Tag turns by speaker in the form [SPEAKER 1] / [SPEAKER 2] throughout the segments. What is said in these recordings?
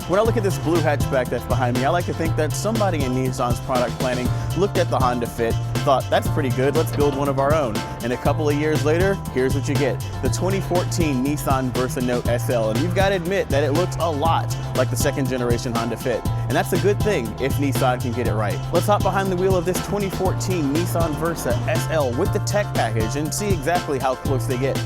[SPEAKER 1] When I look at this blue hatchback that's behind me, I like to think that somebody in Nissan's product planning looked at the Honda Fit, thought, that's pretty good, let's build one of our own. And a couple of years later, here's what you get. The 2014 Nissan Versa Note SL. And you've got to admit that it looks a lot like the second generation Honda Fit. And that's a good thing if Nissan can get it right. Let's hop behind the wheel of this 2014 Nissan Versa SL with the tech package and see exactly how close they get.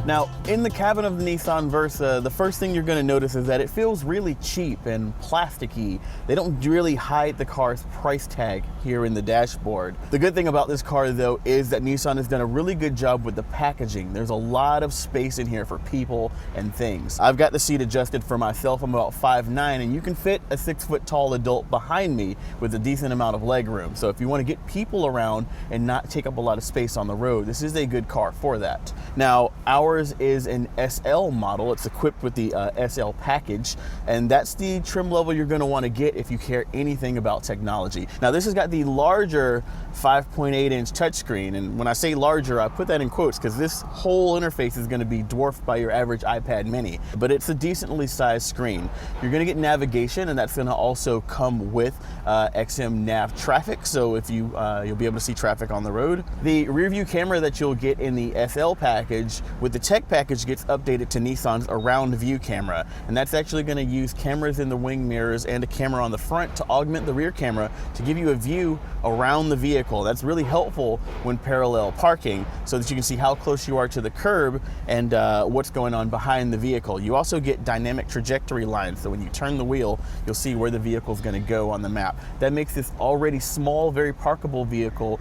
[SPEAKER 1] Now, in the cabin of the Nissan Versa, the first thing you're going to notice is that it feels really cheap and plasticky. They don't really hide the car's price tag here in the dashboard. The good thing about this car, though, is that Nissan has done a really good job with the packaging. There's a lot of space in here for people and things. I've got the seat adjusted for myself. I'm about 5'9", and you can fit a 6-foot tall adult behind me with a decent amount of leg room. So if you want to get people around and not take up a lot of space on the road, this is a good car for that. Now, ours is an SL model. It's equipped with the SL package, and that's the trim level you're going to want to get if you care anything about technology. Now, this has got the larger 5.8-inch touchscreen, and when I say larger, I put that in quotes because this whole interface is going to be dwarfed by your average iPad mini, but it's a decently sized screen. You're going to get navigation, and that's going to also come with XM nav traffic, so if you'll be able to see traffic on the road. The rear view camera that you'll get in the SL package with the tech package gets updated to Nissan's around view camera, and that's actually going to use cameras in the wing mirrors and a camera on the front to augment the rear camera to give you a view around the vehicle. That's really helpful when parallel parking so that you can see how close you are to the curb and what's going on behind the vehicle. You also get dynamic trajectory lines, so when you turn the wheel, you'll see where the vehicle is going to go on the map. That makes this already small, very parkable vehicle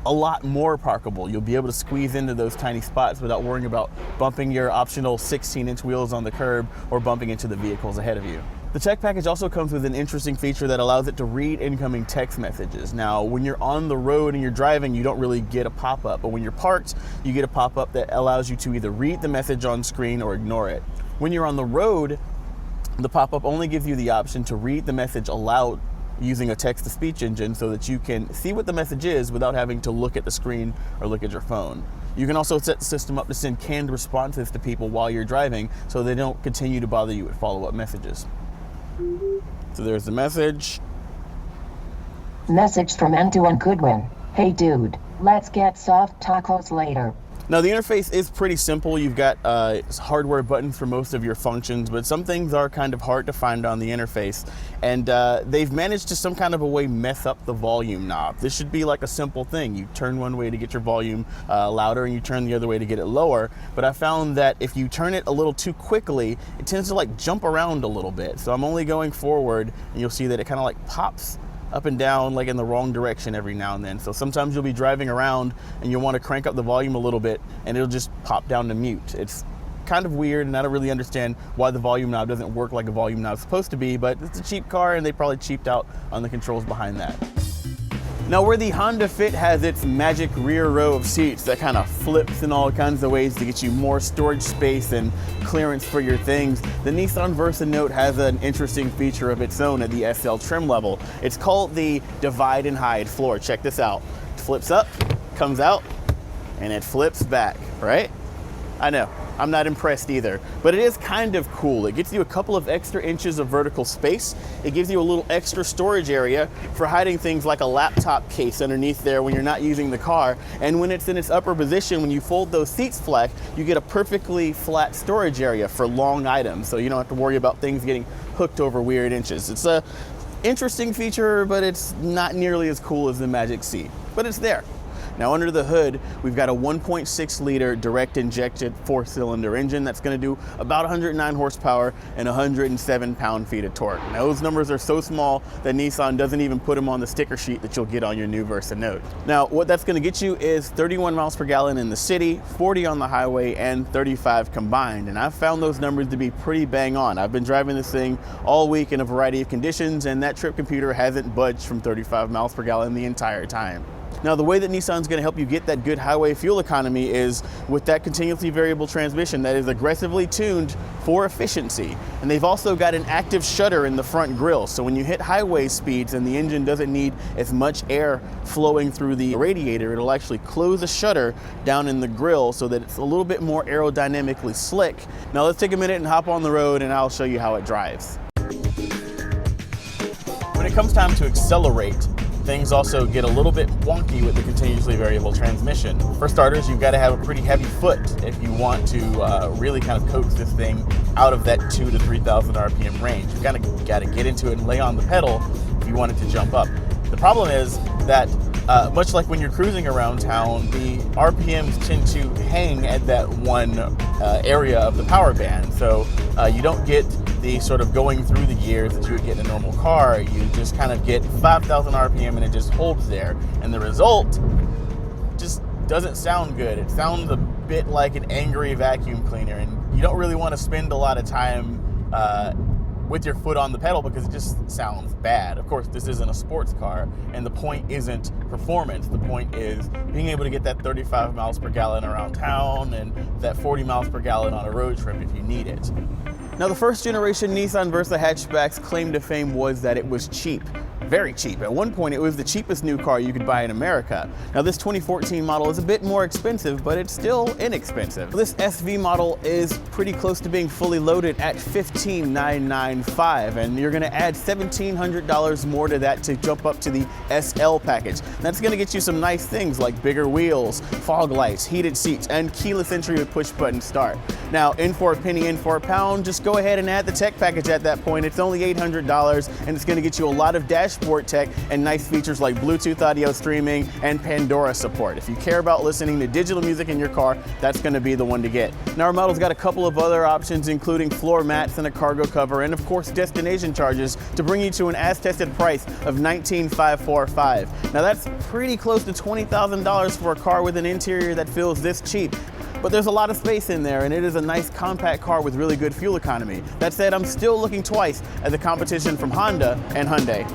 [SPEAKER 1] a lot more parkable. You'll be able to squeeze into those tiny spots without worrying about bumping your optional 16-inch wheels on the curb or bumping into the vehicles ahead of you. The tech package also comes with an interesting feature that allows it to read incoming text messages. Now, when you're on the road and you're driving, you don't really get a pop-up, but when you're parked, you get a pop-up that allows you to either read the message on screen or ignore it. When you're on the road, the pop-up only gives you the option to read the message aloud using a text-to-speech engine so that you can see what the message is without having to look at the screen or look at your phone. You can also set the system up to send canned responses to people while you're driving so they don't continue to bother you with follow-up messages. So there's the message.
[SPEAKER 2] Message from Antoine Goodwin. Hey dude, let's get soft tacos later.
[SPEAKER 1] Now, the interface is pretty simple. You've got hardware buttons for most of your functions, but some things are kind of hard to find on the interface. And they've managed to some kind of a way mess up the volume knob. This should be like a simple thing. You turn one way to get your volume louder and you turn the other way to get it lower. But I found that if you turn it a little too quickly, it tends to like jump around a little bit. So I'm only going forward and you'll see that it kind of like pops up and down like in the wrong direction every now and then. So sometimes you'll be driving around and you'll want to crank up the volume a little bit and it'll just pop down to mute. It's kind of weird and I don't really understand why the volume knob doesn't work like a volume knob is supposed to be, but it's a cheap car and they probably cheaped out on the controls behind that. Now, where the Honda Fit has its magic rear row of seats that kind of flips in all kinds of ways to get you more storage space and clearance for your things, the Nissan Versa Note has an interesting feature of its own at the SL trim level. It's called the divide and hide floor. Check this out. It flips up, comes out, and it flips back, right? I know, I'm not impressed either, but it is kind of cool. It gets you a couple of extra inches of vertical space. It gives you a little extra storage area for hiding things like a laptop case underneath there when you're not using the car. And when it's in its upper position, when you fold those seats flat, you get a perfectly flat storage area for long items. So you don't have to worry about things getting hooked over weird inches. It's a interesting feature, but it's not nearly as cool as the Magic Seat, but it's there. Now, under the hood, we've got a 1.6 liter direct injected 4-cylinder engine that's going to do about 109 horsepower and 107 pound-feet of torque. Now, those numbers are so small that Nissan doesn't even put them on the sticker sheet that you'll get on your new Versa Note. Now, what that's going to get you is 31 miles per gallon in the city, 40 on the highway, and 35 combined. And I've found those numbers to be pretty bang on. I've been driving this thing all week in a variety of conditions, and that trip computer hasn't budged from 35 miles per gallon the entire time. Now, the way that Nissan's going to help you get that good highway fuel economy is with that continuously variable transmission that is aggressively tuned for efficiency. And they've also got an active shutter in the front grille. So when you hit highway speeds and the engine doesn't need as much air flowing through the radiator, it'll actually close the shutter down in the grille so that it's a little bit more aerodynamically slick. Now let's take a minute and hop on the road and I'll show you how it drives. When it comes time to accelerate, things also get a little bit wonky with the continuously variable transmission. For starters, you've got to have a pretty heavy foot if you want to really kind of coax this thing out of that 2,000 to 3,000 RPM range. You've got to get into it and lay on the pedal if you want it to jump up. The problem is that much like when you're cruising around town, the RPMs tend to hang at that one area of the power band. So you don't get the sort of going through the gears that you would get in a normal car. You just kind of get 5,000 RPM and it just holds there. And the result just doesn't sound good. It sounds a bit like an angry vacuum cleaner, and you don't really want to spend a lot of time with your foot on the pedal because it just sounds bad. Of course, this isn't a sports car, and the point isn't performance. The point is being able to get that 35 miles per gallon around town and that 40 miles per gallon on a road trip if you need it. Now, the first generation Nissan Versa hatchback's claim to fame was that it was cheap. Very cheap. At one point, it was the cheapest new car you could buy in America. Now, this 2014 model is a bit more expensive, but it's still inexpensive. This SV model is pretty close to being fully loaded at $15,995, and you're gonna add $1,700 more to that to jump up to the SL package. That's gonna get you some nice things like bigger wheels, fog lights, heated seats, and keyless entry with push-button start. Now, in for a penny, in for a pound, just go ahead and add the tech package at that point. It's only $800, and it's gonna get you a lot of dashboard tech and nice features like Bluetooth audio streaming and Pandora support. If you care about listening to digital music in your car, that's going to be the one to get. Now, our model's got a couple of other options, including floor mats and a cargo cover, and of course destination charges to bring you to an as-tested price of $19,545. Now, that's pretty close to $20,000 for a car with an interior that feels this cheap. But there's a lot of space in there, and it is a nice compact car with really good fuel economy. That said, I'm still looking twice at the competition from Honda and Hyundai.